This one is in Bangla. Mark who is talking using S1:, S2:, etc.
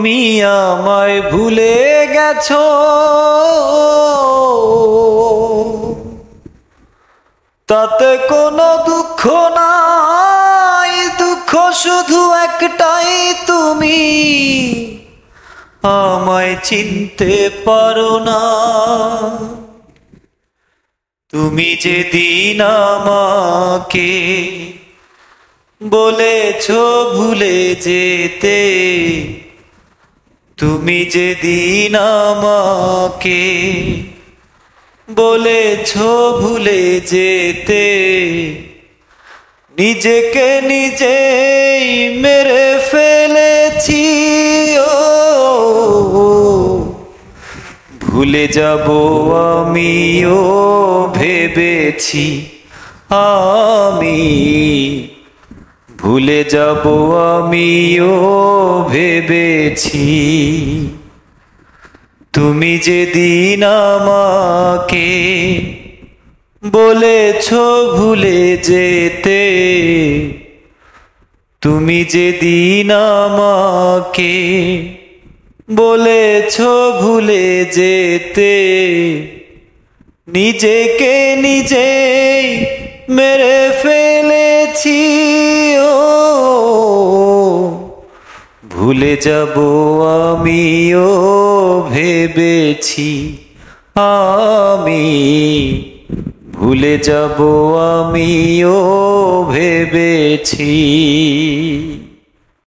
S1: তুমি আমায় ভুলে গেছো, তাতে কোনো দুঃখ নাই, দুঃখ শুধু একটাই, তুমি আমায় চিনতে পারো না। তুমি যেদিন আমাকে বলেছো ভুলে যেতে, তুমি যেদিন আমাকে বলেছো ভুলে যেতে, নিজেকে নিজেই মেরে ফেলেছি। ও ভুলে যাব আমিও ভেবেছি, আমি ভুলে যাব আমিও ভেবেছি। তুমি যেদিন আমাকে বলেছো ভুলে যেতে, তুমি যেদিন আমাকে বলেছো ভুলে যেতে, নিজেকে নিজেই মেরে ফেলেছি। ও ভুলে যাব আমিও ভেবেছি, আমি ভুলে যাব আমিও ভেবেছি।